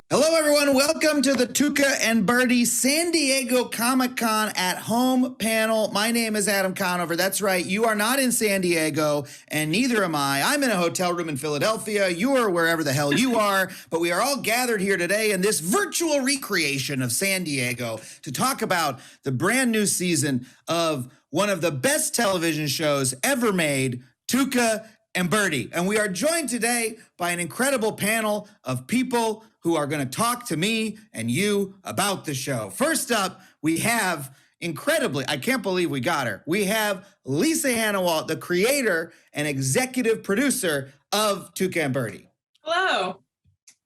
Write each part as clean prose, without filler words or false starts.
Hello, everyone. Welcome to the Tuca and Bertie San Diego Comic-Con at Home panel. My name is Adam Conover. That's right. You are not in San Diego, and neither am I. I'm in a hotel room in Philadelphia. You are wherever the hell you are, but we are all gathered here today in this virtual recreation of San Diego to talk about the brand new season of one of the best television shows ever made, Tuca and Bertie. And we are joined today by an incredible panel of people who are going to talk to me and you about the show. First up, we have I can't believe we got her. We have Lisa Hanawalt, the creator and executive producer of Tuca and Bertie. Hello.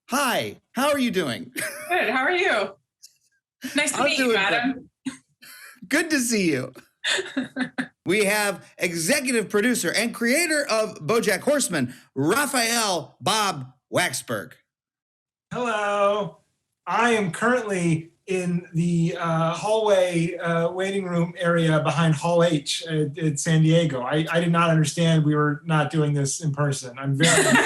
Hi, how are you doing? Good, how are you? Nice to meet you, Adam. Good to see you. We have executive producer and creator of BoJack Horseman, Raphael Bob-Waksberg. Hello. I am currently in the hallway waiting room area behind Hall H at San Diego. I did not understand we were not doing this in person. I'm very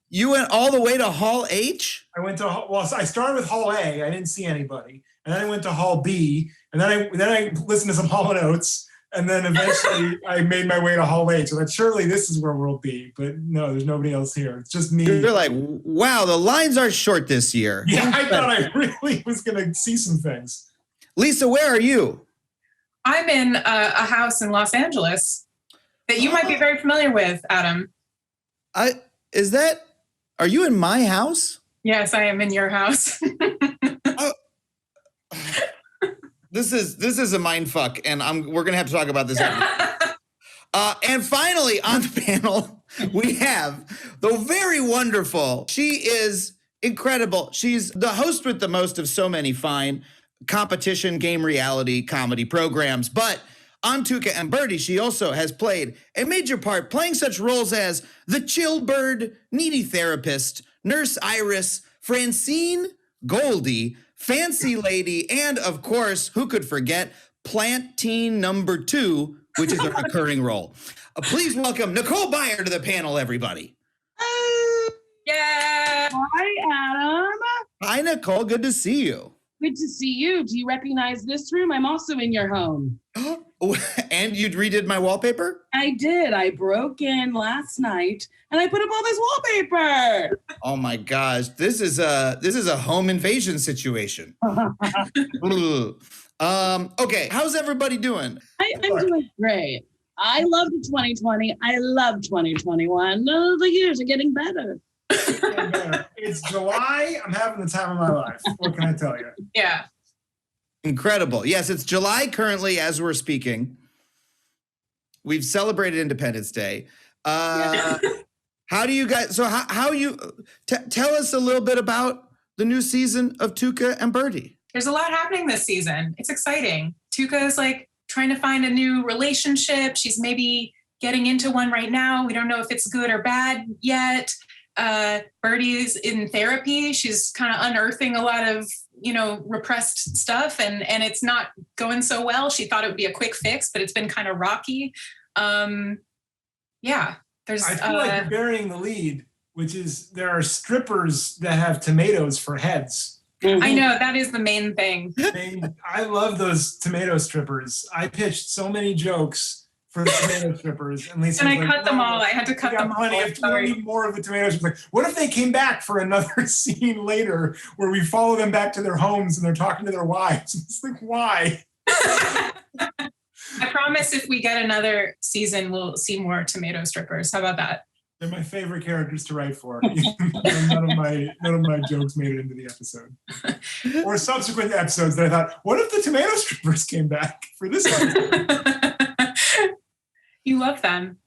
You went all the way to Hall H? I started with Hall A. I didn't see anybody. And then I went to Hall B. And then I listened to some Hall & Oates. And then eventually I made my way to Hall H. So surely this is where we'll be. But no, there's nobody else here. It's just me. You're like, wow, the lines are short this year. Yeah, I thought I really was going to see some things. Lisa, where are you? I'm in a house in Los Angeles that you might be very familiar with, Adam. Are you in my house? Yes, I am in your house. This is a mind fuck, and we're gonna have to talk about this. And finally, on the panel, we have the very wonderful. She is incredible. She's the host with the most of so many fine competition, game reality, comedy programs. But on Tuca and Bertie, she also has played a major part, playing such roles as the chill bird, needy therapist, Nurse Iris, Francine Goldie, Fancy Lady, and of course, who could forget, Plant Teen number 2, which is a recurring role. Please welcome Nicole Byer to the panel, everybody. Yeah. Hi, Adam. Hi, Nicole. Good to see you. Good to see you. Do you recognize this room? I'm also in your home. And you redid my wallpaper? I did. I broke in last night and I put up all this wallpaper. Oh my gosh, this is a home invasion situation. Okay, how's everybody doing? I'm doing great. I loved 2020. I love 2021. The years are getting better. It's July. I'm having the time of my life. What can I tell you? Yeah. Incredible. Yes, it's July currently as we're speaking. We've celebrated Independence Day. How do you guys, so how you, tell us a little bit about the new season of Tuca and Bertie. There's a lot happening this season. It's exciting. Tuca is like trying to find a new relationship. She's maybe getting into one right now. We don't know if it's good or bad yet. Bertie's in therapy. She's kind of unearthing a lot of, repressed stuff and it's not going so well. She thought it would be a quick fix, but it's been kind of rocky. I feel like you're burying the lead, which is there are strippers that have tomatoes for heads. I know, that is the main thing. I love those tomato strippers. I pitched so many jokes for the tomato strippers, and Lisa and I cut them all. I had to cut them all. We need more of the tomatoes. Like, what if they came back for another scene later where we follow them back to their homes and they're talking to their wives? It's like, why? I promise if we get another season, we'll see more tomato strippers. How about that? They're my favorite characters to write for. none of my jokes made it into the episode. Or subsequent episodes that I thought, what if the tomato strippers came back for this episode? You love them.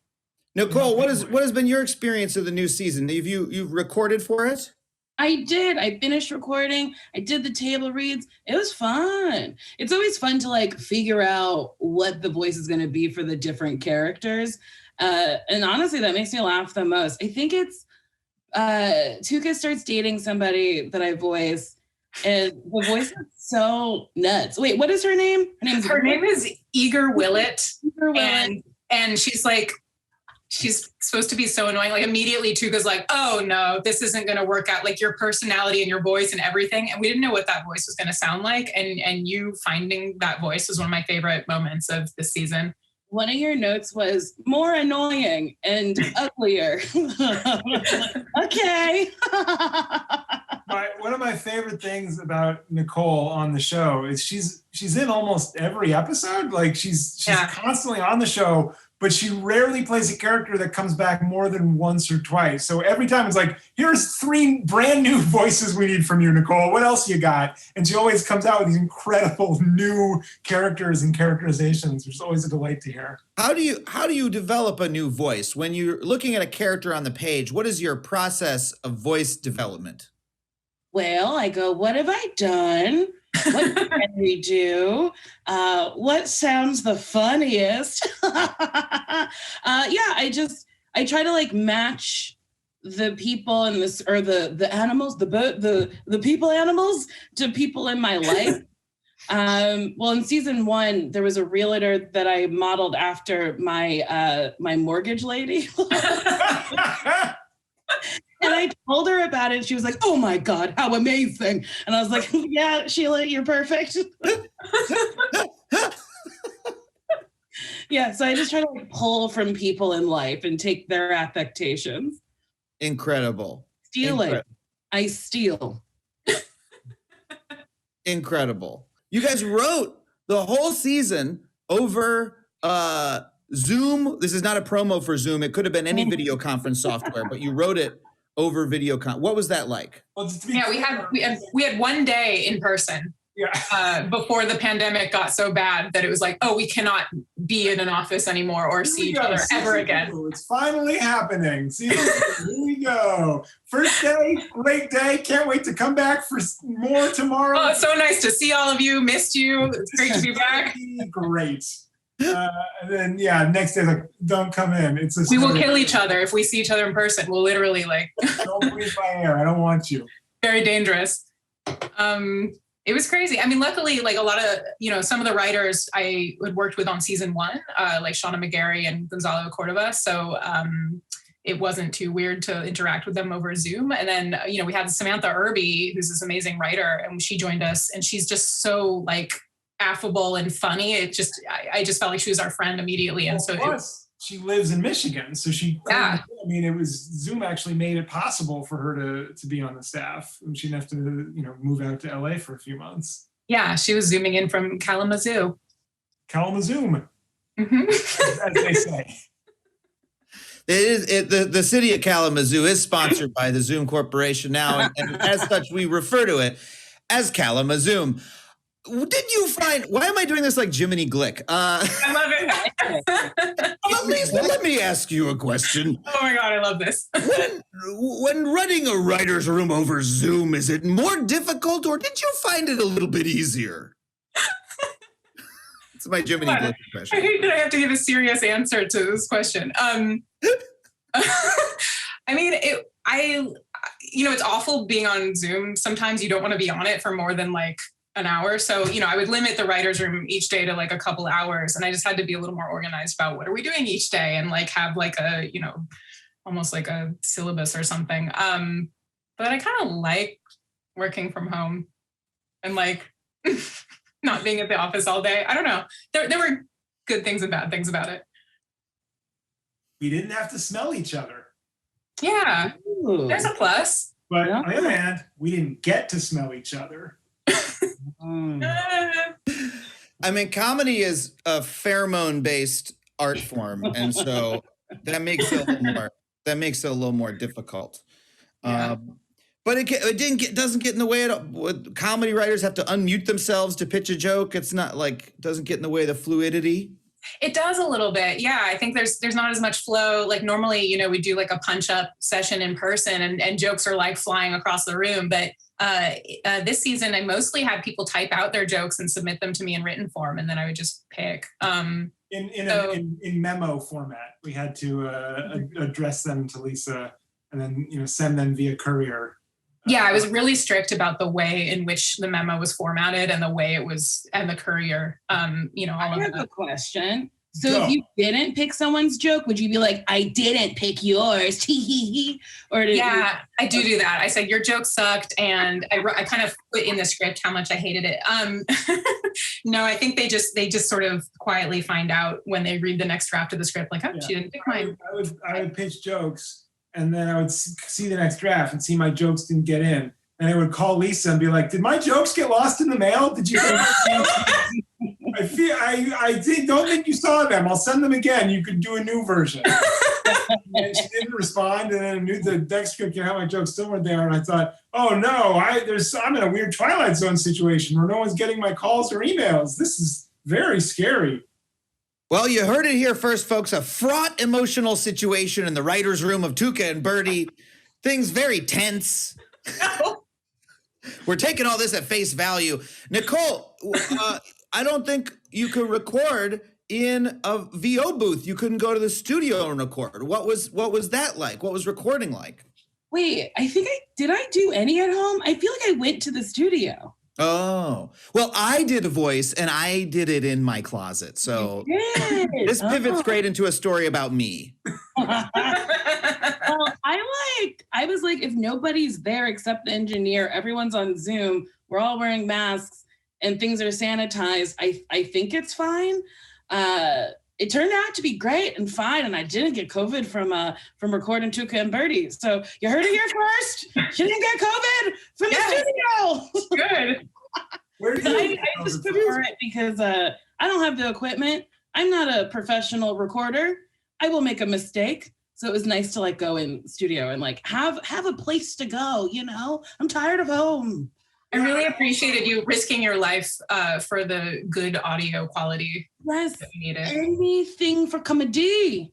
Nicole, what has been your experience of the new season? You've recorded for it? I did. I finished recording. I did the table reads. It was fun. It's always fun to figure out what the voice is going to be for the different characters. And honestly, that makes me laugh the most. I think it's Tuca starts dating somebody that I voice, and the voice is so nuts. Wait, what is her name? Her name is Eager Willett. Eager Willett. And she's supposed to be so annoying. Like immediately Tuca's like, oh no, this isn't going to work out. Like your personality and your voice and everything. And we didn't know what that voice was going to sound like. And you finding that voice was one of my favorite moments of this season. One of your notes was more annoying and uglier. Okay. One of my favorite things about Nicole on the show is she's in almost every episode. Like she's constantly on the show, but she rarely plays a character that comes back more than once or twice. So every time it's like, here's 3 brand new voices we need from you, Nicole. What else you got? And she always comes out with these incredible new characters and characterizations, which is always a delight to hear. How do you develop a new voice? When you're looking at a character on the page, what is your process of voice development? Well, I go, what have I done? What can we do? What sounds the funniest? I try to like match the people in this, or the animals, the people animals to people in my life. Well, in season 1, there was a realtor that I modeled after my mortgage lady. And I told her about it. And she was like, oh my God, how amazing. And I was like, yeah, Sheila, you're perfect. Yeah, so I just try to like pull from people in life and take their affectations. Incredible. Stealing. I steal. Incredible. You guys wrote the whole season over Zoom. This is not a promo for Zoom. It could have been any video conference software, but you wrote it over video what was that like? Well, we had one day in person before the pandemic got so bad that it was like, oh, we cannot be in an office anymore or see each other ever again. It's finally happening. See, here we go. First day, great day. Can't wait to come back for more tomorrow. Oh, it's so nice to see all of you. Missed you. It's great to be back. Great. And then next day, like, don't come in. We will kill each other if we see each other in person. We'll literally like don't breathe my air. I don't want you. Very dangerous. It was crazy. I mean, luckily, like a lot of, some of the writers I had worked with on season 1, like Shauna McGarry and Gonzalo Cordova. So it wasn't too weird to interact with them over Zoom. And then, we had Samantha Irby, who's this amazing writer, and she joined us, and she's just so like affable and funny. I just felt like she was our friend immediately. And she lives in Michigan, so it was Zoom actually made it possible for her to be on the staff, and she didn't have to move out to LA for a few months. Yeah, she was zooming in from Kalamazoo. Kalamazoo, as they say. The city of Kalamazoo is sponsored by the Zoom Corporation now, and as such, we refer to it as Kalamazoo. Did you find, why am I doing this like Jiminy Glick? I love it. Lisa, let me ask you a question. Oh my God, I love this. When running a writer's room over Zoom, is it more difficult, or did you find it a little bit easier? It's my Jiminy Glick impression. I hate that I have to give a serious answer to this question. I mean, it's awful being on Zoom. Sometimes you don't want to be on it for more than like an hour. So, I would limit the writer's room each day to like a couple hours. And I just had to be a little more organized about what are we doing each day, and like have like a, almost like a syllabus or something. But I kind of like working from home and like not being at the office all day. I don't know. There were good things and bad things about it. We didn't have to smell each other. Yeah, there's a plus. But on the other hand, we didn't get to smell each other. I mean, comedy is a pheromone-based art form, and so that makes it a little more difficult. Yeah. But it doesn't get in the way at all. Comedy writers have to unmute themselves to pitch a joke. It's not like it doesn't get in the way of the fluidity. It does a little bit. Yeah. I think there's not as much flow. Like normally, we do like a punch up session in person and jokes are like flying across the room. But this season, I mostly had people type out their jokes and submit them to me in written form. And then I would just pick. In memo format, we had to address them to Lisa and then send them via courier. Yeah, I was really strict about the way in which the memo was formatted and the way it was, and the courier, all of I have that. a question. So Go. if you didn't pick someone's joke, would you be like, I didn't pick yours? Or Yeah, I do that. I said your joke sucked, and I kind of put in the script how much I hated it. No, I think they just sort of quietly find out when they read the next draft of the script, like, oh, Yeah. she didn't pick mine. I would pitch jokes, and then I would see the next draft and see my jokes didn't get in, and I would call Lisa and be like, "Did my jokes get lost in the mail? Did you?" I don't think you saw them. I'll send them again. You could do a new version. And she didn't respond, and then I knew the next script, my jokes still weren't there, and I thought, oh no, I'm in a weird Twilight Zone situation where no one's getting my calls or emails. This is very scary. Well, you heard it here first, folks. A fraught emotional situation in the writer's room of Tuca and Bertie. Things very tense. We're taking all this at face value. Nicole, I don't think you could record in a VO booth. You couldn't go to the studio and record. What was that like? What was recording like? Wait, did I do any at home? I feel like I went to the studio. Oh, well, I did a voice and I did it in my closet. So this pivots great into a story about me. Well, I was like, if nobody's there except the engineer, everyone's on Zoom, we're all wearing masks and things are sanitized, I think it's fine. It turned out to be great and fine, and I didn't get COVID from recording Tuca and Bertie. So you heard it here first. She didn't get COVID from the studio. Good. Where did you I just prefer it because I don't have the equipment. I'm not a professional recorder. I will make a mistake. So it was nice to go in studio and have a place to go. I'm tired of home. I really appreciated you risking your life for the good audio quality Yes, that we needed. anything for comedy.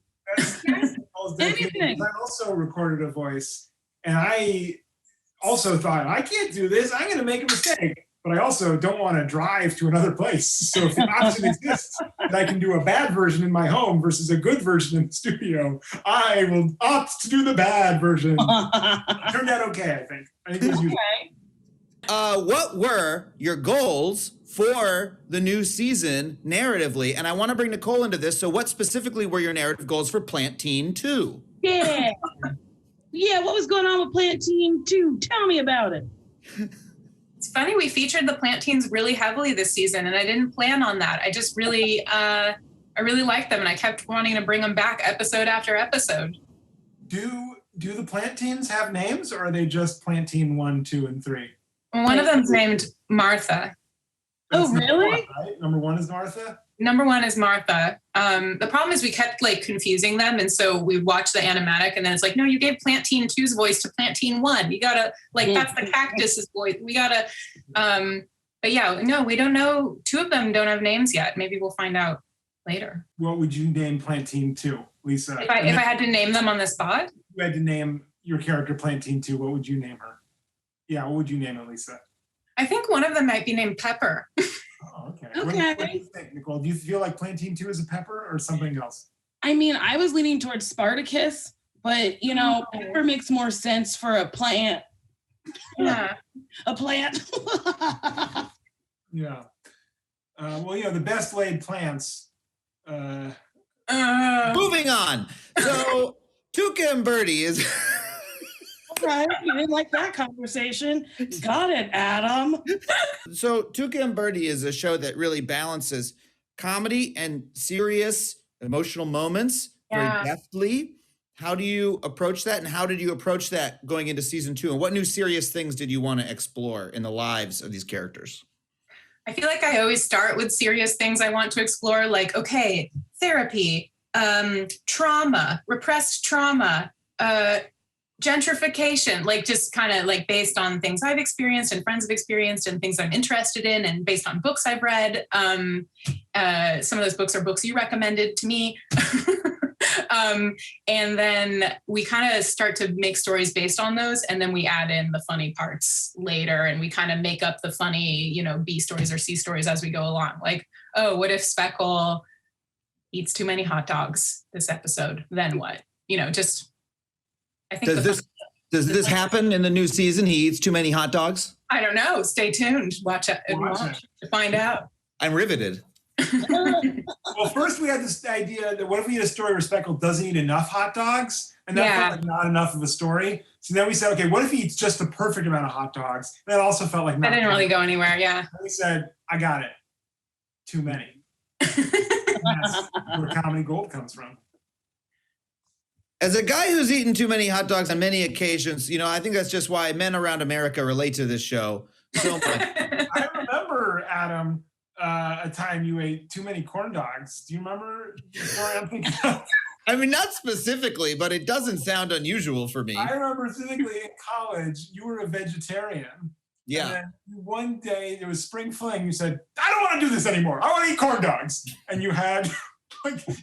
Anything. I also recorded a voice, and I also thought, I can't do this. I'm going to make a mistake. But I also don't want to drive to another place. So if the option exists that I can do a bad version in my home versus a good version in the studio, I will opt to do the bad version. It turned out okay, I think. I think it was useful. What were your goals for the new season narratively? And I want to bring Nicole into this. So what specifically were your narrative goals for Plant Teen 2? Yeah. Yeah, what was going on with Plant Teen 2? Tell me about it. It's funny, we featured the Plant Teens really heavily this season, and I didn't plan on that. I just really, I really liked them, and I kept wanting to bring them back episode after episode. Do the Plant Teens have names, or are they just Plant Teen 1, 2, and 3? One of them's named Martha. Oh, really? Number 1, right? Number 1 is Martha? Number 1 is Martha. The problem is we kept confusing them, and so we'd watch the animatic, and then it's like, no, you gave Plant Teen 2's voice to Plant Teen 1. You gotta that's the cactus's voice. We gotta, but yeah, no, we don't know. 2 of them don't have names yet. Maybe we'll find out later. What would you name Plant Teen 2, Lisa? If I had to name them on the spot, you had to name your character Plant Teen 2, what would you name her? Yeah, what would you name it, Lisa? I think one of them might be named Pepper. Oh, okay. Okay. What do you think, Nicole? Do you feel like Plant Teen 2 is a pepper or something else? I mean, I was leaning towards Spartacus, but pepper makes more sense for a plant. Yeah. A plant. Yeah. Well, the best laid plants. Moving on. So Tuca and Bertie is... Right, you didn't like that conversation. Got it, Adam. So Tuca and Bertie is a show that really balances comedy and serious emotional moments very deftly. How do you approach that? And how did you approach that going into season 2? And what new serious things did you want to explore in the lives of these characters? I feel like I always start with serious things I want to explore, like, okay, therapy, trauma, repressed trauma, gentrification, just kind of based on things I've experienced and friends have experienced and things I'm interested in and based on books I've read. Some of those books are books you recommended to me. And then we kind of start to make stories based on those. And then we add in the funny parts later and we kind of make up the funny, B stories or C stories as we go along. Like, oh, what if Speckle eats too many hot dogs this episode? Then what? Just I think Does this happen in the new season? He eats too many hot dogs? I don't know. Stay tuned. Watch it to find out. I'm riveted. Well, first we had this idea that what if we had a story where Speckle doesn't eat enough hot dogs? And that felt like not enough of a story. So then we said, okay, what if he eats just the perfect amount of hot dogs? That also felt like that didn't really go anywhere, yeah. And we said, I got it. Too many. That's where comedy gold comes from. As a guy who's eaten too many hot dogs on many occasions, I think that's just why men around America relate to this show so much. I remember, Adam, a time you ate too many corn dogs. Do you remember the story I'm thinking of? I mean, not specifically, but it doesn't sound unusual for me. I remember specifically in college, you were a vegetarian. Yeah. And then one day, there was spring fling. You said, I don't want to do this anymore. I want to eat corn dogs. And you had,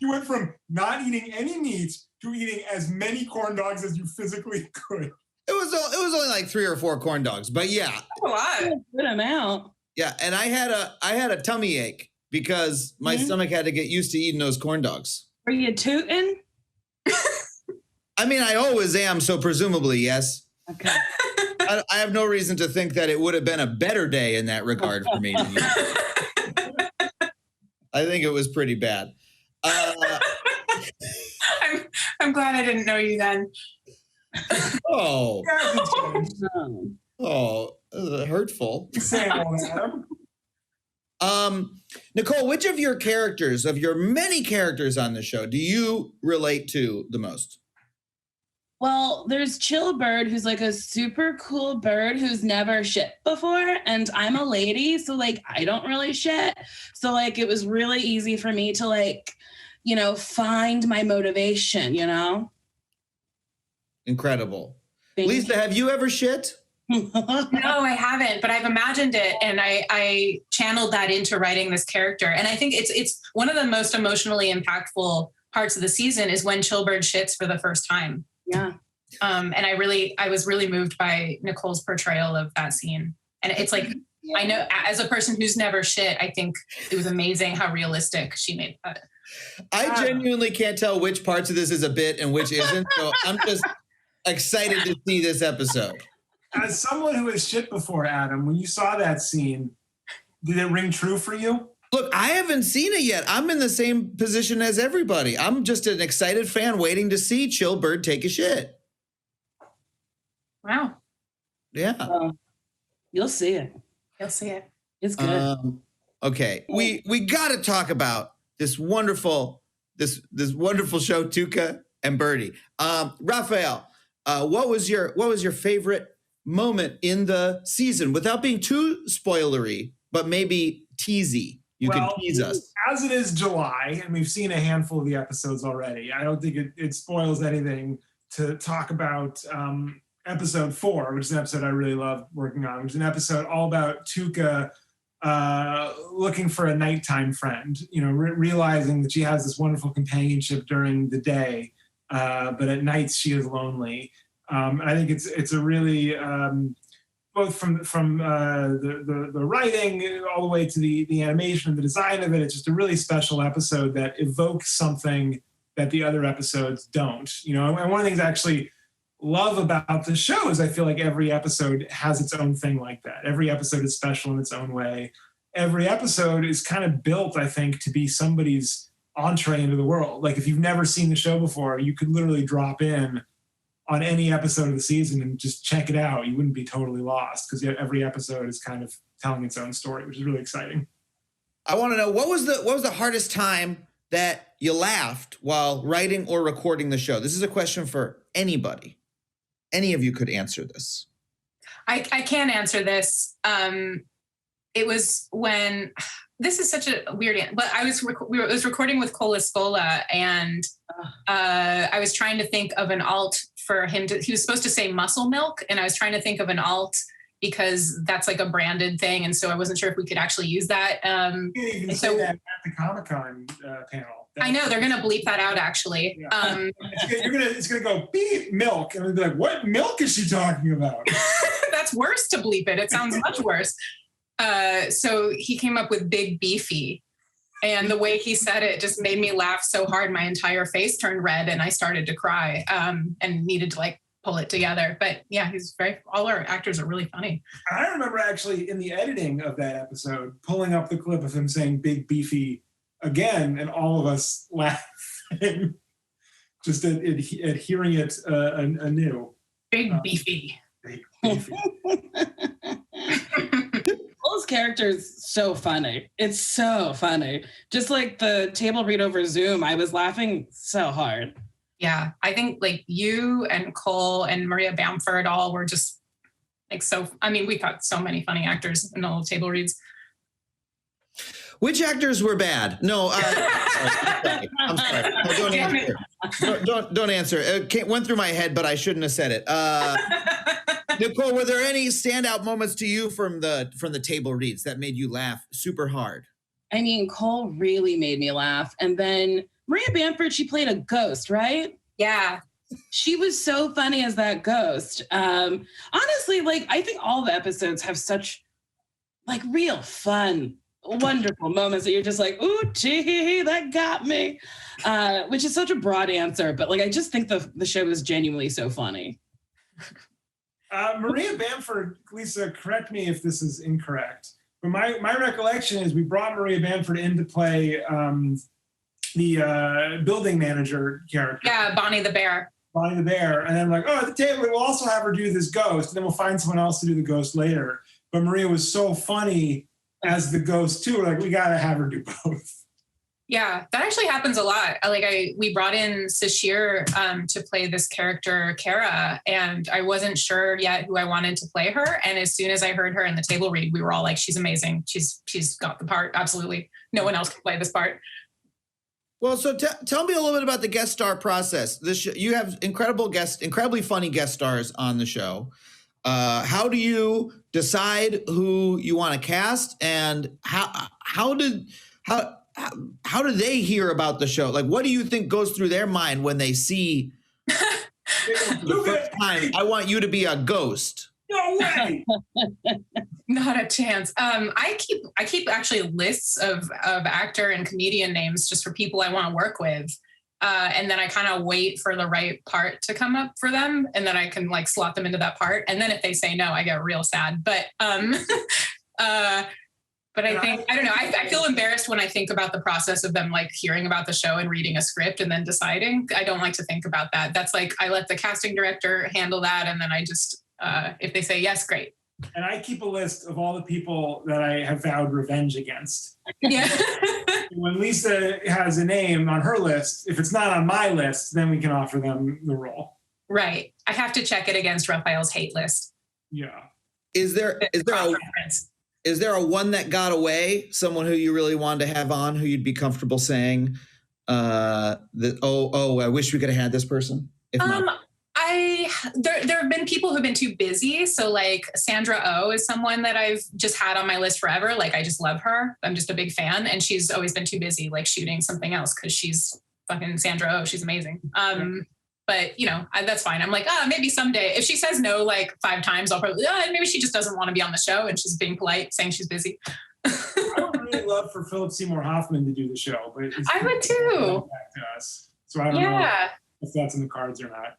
you went from not eating any meat to eating as many corn dogs as you physically could. It was only like 3 or 4 corn dogs, but yeah. A lot. Good amount. Yeah, and I had a tummy ache because my stomach had to get used to eating those corn dogs. Are you tooting? I mean, I always am, so presumably, yes. Okay. I have no reason to think that it would have been a better day in that regard for me. I think it was pretty bad. I'm glad I didn't know you then. Oh, hurtful. Nicole, which of your characters, of your many characters on the show, do you relate to the most? Well, there's Chill Bird, who's like a super cool bird who's never shit before. And I'm a lady, so I don't really shit. So it was really easy for me to find my motivation, Incredible. Thank Lisa, you. have you ever shit? No, I haven't, but I've imagined it, and I channeled that into writing this character. And I think it's one of the most emotionally impactful parts of the season is when Chillbird shits for the first time. Yeah. And I was really moved by Nicole's portrayal of that scene. And it's I know as a person who's never shit, I think it was amazing how realistic she made that. I genuinely can't tell which parts of this is a bit and which isn't. So I'm just excited to see this episode. As someone who has shit before, Adam, when you saw that scene, did it ring true for you? Look, I haven't seen it yet. I'm in the same position as everybody. I'm just an excited fan waiting to see Chill Bird take a shit. Wow. Yeah. You'll see it. You'll see it. It's good. Okay. We got to talk about this wonderful show, Tuca and Bertie. Raphael, what was your favorite moment in the season without being too spoilery, but maybe teasy? You can tease us. As it is July, and we've seen a handful of the episodes already, I don't think it spoils anything to talk about episode 4, which is an episode I really love working on, which is an episode all about Tuca looking for a nighttime friend, realizing that she has this wonderful companionship during the day, but at nights she is lonely. And I think it's a really both from the writing all the way to the animation and the design of it. It's just a really special episode that evokes something that the other episodes don't. And one of the things I actually love about the show is I feel like every episode has its own thing like that. Every episode is special in its own way. Every episode is kind of built, I think, to be somebody's entree into the world. Like if you've never seen the show before, you could literally drop in on any episode of the season and just check it out. You wouldn't be totally lost because every episode is kind of telling its own story, which is really exciting. I want to know what was the hardest time that you laughed while writing or recording the show? This is a question for anybody. Any of you could answer this. I can answer this. It was when this is such a weird, but I was recording with Cola Scola, and I was trying to think of an alt for him to. He was supposed to say muscle milk, and I was trying to think of an alt because that's like a branded thing, and so I wasn't sure if we could actually use that. You can't even say that at the Comic-Con panel. I know they're gonna bleep that out actually. Yeah. It's gonna go beep milk, and we'll be like, what milk is she talking about? That's worse to bleep it. It sounds much worse. So he came up with big beefy, and the way he said it just made me laugh so hard my entire face turned red and I started to cry and needed to pull it together. But yeah, all our actors are really funny. I remember actually in the editing of that episode, pulling up the clip of him saying big beefy again, and all of us laughing just at hearing it anew. Big beefy. Big beefy. Cole's character is so funny. It's so funny. Just like the table read over Zoom, I was laughing so hard. Yeah, I think like you and Cole and Maria Bamford all were just like we've got so many funny actors in all the table reads. Which actors were bad? No, I'm sorry. No, don't answer. Don't answer. It went through my head, but I shouldn't have said it. Nicole, were there any standout moments to you from the table reads that made you laugh super hard? I mean, Cole really made me laugh. And then Maria Bamford, she played a ghost, right? Yeah. She was so funny as that ghost. Honestly, like, I think all the episodes have such like real fun, wonderful moments that you're just like, ooh, gee, that got me. Which is such a broad answer, but like, I just think the show is genuinely so funny. Maria Bamford, Lisa, correct me if this is incorrect, but my recollection is we brought Maria Bamford in to play the building manager character. Yeah, Bonnie the Bear. Bonnie the Bear. And then like, at the table, we'll also have her do this ghost, and then we'll find someone else to do the ghost later. But Maria was so funny as the ghost too. Like, we got to have her do both. Yeah, that actually happens a lot. We brought in Sashir to play this character, Kara, and I wasn't sure yet who I wanted to play her. And as soon as I heard her in the table read, we were all like, she's amazing. She's got the part. Absolutely. No one else can play this part. Well, so tell me a little bit about the guest star process. You have incredibly funny guest stars on the show. How do you decide who you want to cast, and how do they hear about the show? Like, what do you think goes through their mind when they see the first time, I want you to be a ghost? No way. Not a chance. I keep actually lists of actor and comedian names just for people I want to work with. And then I kind of wait for the right part to come up for them. And then I can like slot them into that part. And then if they say no, I get real sad. But I think, I don't know, I feel embarrassed when I think about the process of them like hearing about the show and reading a script and then deciding. I don't like to think about that. That's like, I let the casting director handle that. And then I just, if they say yes, great. And I keep a list of all the people that I have vowed revenge against. Yeah. When Lisa has a name on her list, if it's not on my list, then we can offer them the role. Right. I have to check it against Raphael's hate list. Yeah. Is there a one that got away? Someone who you really wanted to have on, who you'd be comfortable saying, I wish we could have had this person? If not. There have been people who've been too busy. So like Sandra Oh is someone that I've just had on my list forever. Like, I just love her. I'm just a big fan. And she's always been too busy, like shooting something else, because she's fucking Sandra Oh. She's amazing. But you know, that's fine. I'm like, maybe someday. If she says no like 5 times, I'll probably, maybe she just doesn't want to be on the show and she's being polite, saying she's busy. I would really love for Philip Seymour Hoffman to do the show, but I would too. Back to us. So I don't know if that's in the cards or not.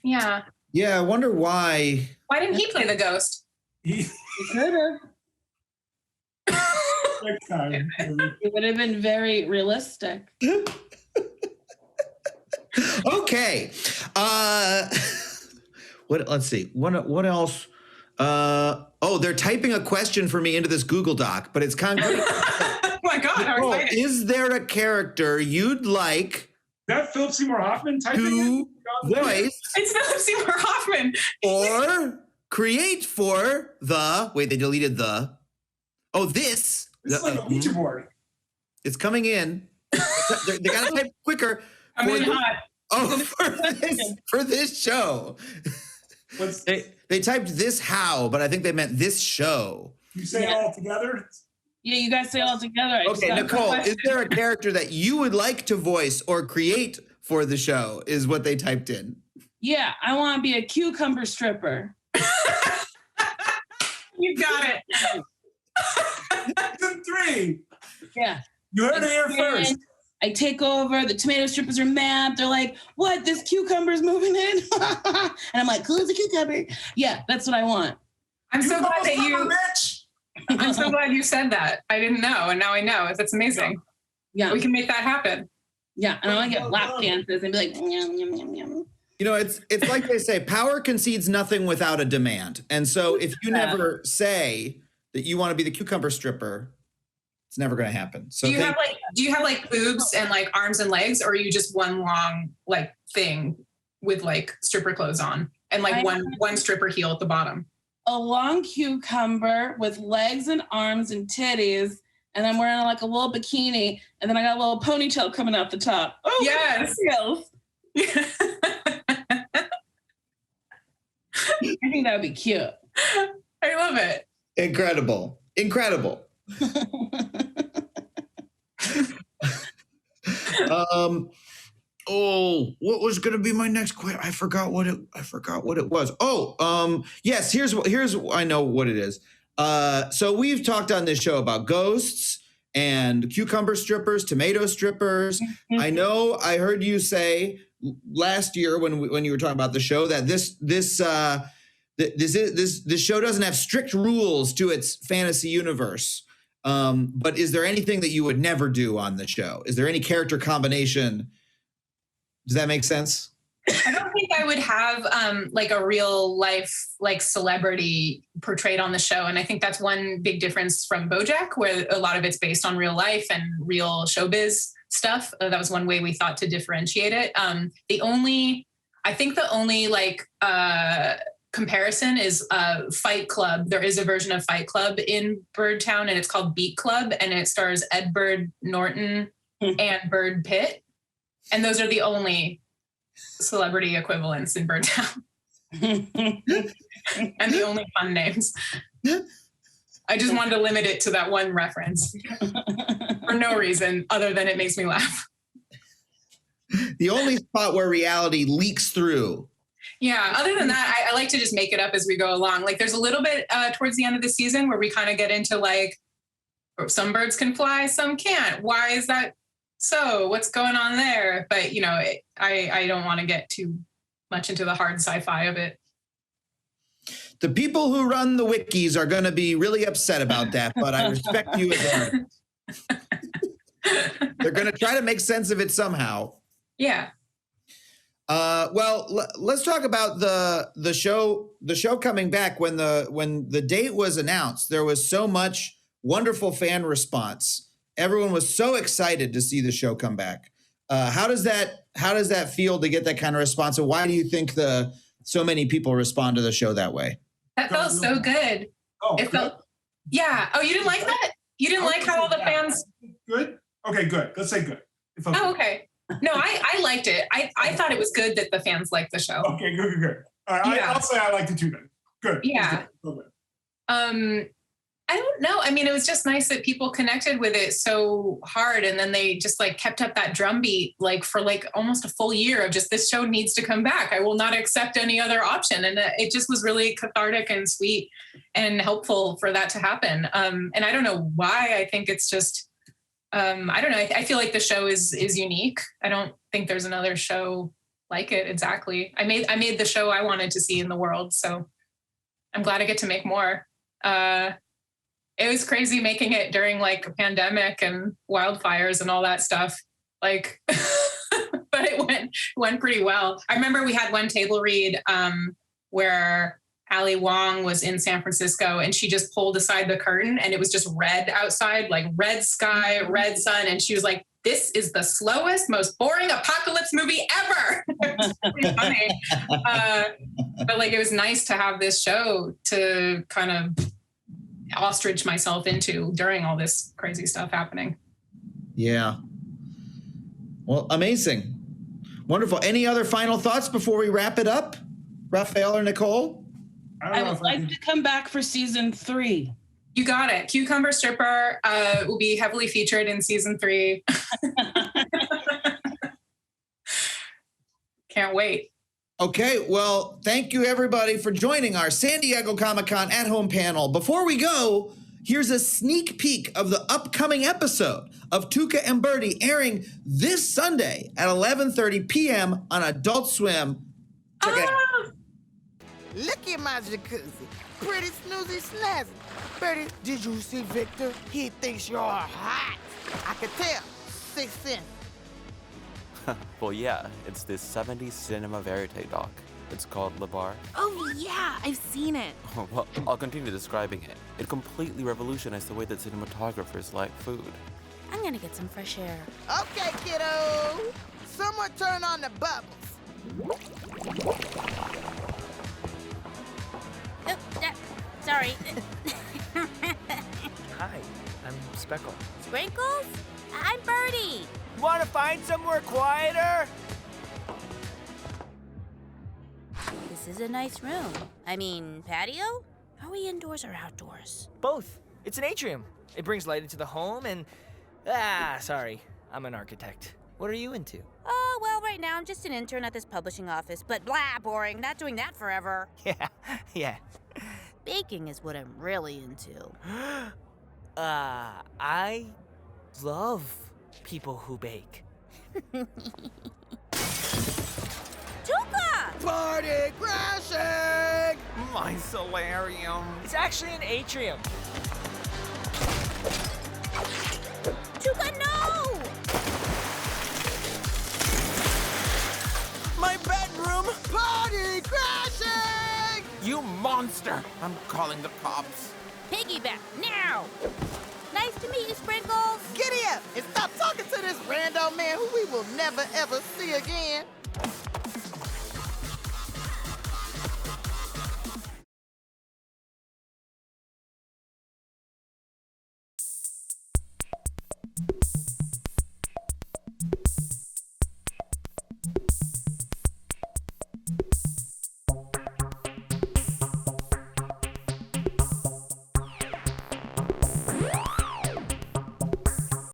Yeah. Yeah, I wonder why. Why didn't he play the ghost? He could have. Next time. It would have been very realistic. Okay. Let's see. What else? They're typing a question for me into this Google Doc, but it's concrete. Oh my God, how exciting. Is there a character you'd like Is that Philip Seymour Hoffman typing to voice? It's Philip Seymour Hoffman. Or create for the... Wait, they deleted the... Oh, this... This is like a Ouija board. It's coming in. They got to type quicker. I'm really hot. Oh, for this show. They typed this how, but I think they meant this show. You say it all together? Yeah, you guys say it all together. Okay, Nicole, is there a character that you would like to voice or create for the show, is what they typed in? Yeah, I want to be a cucumber stripper. You got it. Season 3. Yeah. You heard it here first. I take over. The tomato strippers are mad. They're like, "What? This cucumber's moving in?" And I'm like, "Who's the cucumber?" Yeah, that's what I want. I'm so glad that you. Bitch. I'm so glad you said that. I didn't know, and now I know. That's amazing. Yeah, We can make that happen. yeah. And I want to get lap dances and be like, "Yum, yum, yum, yum." You know, it's like they say, power concedes nothing without a demand. And so if you never say that you want to be the cucumber stripper, it's never going to happen. So do you have like boobs and like arms and legs, or are you just one long like thing with like stripper clothes on and like one stripper heel at the bottom? A long cucumber with legs and arms and titties, and I'm wearing like a little bikini, and then I got a little ponytail coming out the top. Oh, yes. I think that would be cute. I love it. Incredible. What was going to be my next question? I forgot what it was. Yes, here's I know what it is. So we've talked on this show about ghosts and cucumber strippers, tomato strippers. I know I heard you say last year when you were talking about the show that this show doesn't have strict rules to its fantasy universe. But is there anything that you would never do on the show? Is there any character combination? Does that make sense? I don't think I would have like a real life like celebrity portrayed on the show. And I think that's one big difference from BoJack, where a lot of it's based on real life and real showbiz stuff. That was one way we thought to differentiate it. The only like comparison is Fight Club. There is a version of Fight Club in Birdtown, and it's called Beat Club, and it stars Ed Bird Norton and Bird Pitt. And those are the only celebrity equivalents in Birdtown. And the only fun names. I just wanted to limit it to that one reference for no reason other than it makes me laugh. The only spot where reality leaks through. Yeah, other than that, I like to just make it up as we go along. Like there's a little bit towards the end of the season where we kind of get into like, some birds can fly, some can't. Why is that so? What's going on there? But, you know, I don't want to get too much into the hard sci-fi of it. The people who run the wikis are going to be really upset about that, but I respect you as an artist. They're going to try to make sense of it somehow. Yeah. Well, let's talk about the show coming back. When the date was announced, there was so much wonderful fan response. Everyone was so excited to see the show come back. How does that feel to get that kind of response? And why do you think so many people respond to the show that way? That felt so good. Oh, it felt, yeah. Oh, you didn't like that? You didn't like how all the fans? Good. Okay, good. Let's say good. Oh, okay. No, I liked it. I thought it was good that the fans liked the show. Okay, good. I'll say I liked it too then. Good. Yeah. Good. I don't know. I mean, it was just nice that people connected with it so hard, and then they just like kept up that drumbeat like for like almost a full year of just, this show needs to come back. I will not accept any other option. And it just was really cathartic and sweet and helpful for that to happen. And I don't know why. I think it's just, I don't know. I feel like the show is unique. I don't think there's another show like it exactly. I made the show I wanted to see in the world, so I'm glad I get to make more. It was crazy making it during like a pandemic and wildfires and all that stuff. Like, but it went pretty well. I remember we had one table read where Ali Wong was in San Francisco, and she just pulled aside the curtain and it was just red outside, like red sky, red sun. And she was like, "This is the slowest, most boring apocalypse movie ever." It's pretty funny. But like, it was nice to have this show to kind of ostrich myself into during all this crazy stuff happening. Yeah. Well, amazing. Wonderful. Any other final thoughts before we wrap it up, Raphael or Nicole? I would like to come back for season 3. You got it. Cucumber Stripper will be heavily featured in season 3. Can't wait. Okay, well, thank you everybody for joining our San Diego Comic-Con at Home panel. Before we go, Here's a sneak peek of the upcoming episode of Tuca and Bertie airing this Sunday at 11:30 p.m. on Adult Swim. Check it out. Look at my jacuzzi. Pretty snoozy snazzy. Bertie, did you see Victor? He thinks you're hot. I could tell. 6 cents. Well, yeah, it's this 70s cinema verite doc. It's called Le Bar. Oh, yeah, I've seen it. Well, I'll continue describing it. It completely revolutionized the way that cinematographers like food. I'm gonna get some fresh air. Okay, kiddo. Someone turn on the bubbles. Oh, sorry. Hi, I'm Speckle. Sprinkles? I'm Bertie. Want to find somewhere quieter? This is a nice room. I mean, patio? Are we indoors or outdoors? Both. It's an atrium. It brings light into the home and... sorry. I'm an architect. What are you into? Oh, well, right now I'm just an intern at this publishing office, but blah, boring. Not doing that forever. Yeah. Baking is what I'm really into. I love people who bake. Tuca! Party crashing! My solarium. It's actually an atrium. Tuca, no! My bedroom! Party crashing! You monster! I'm calling the cops. Piggyback, now! Nice to meet you, Sprinkles. Giddy up and stop talking to this random man who we will never ever see again.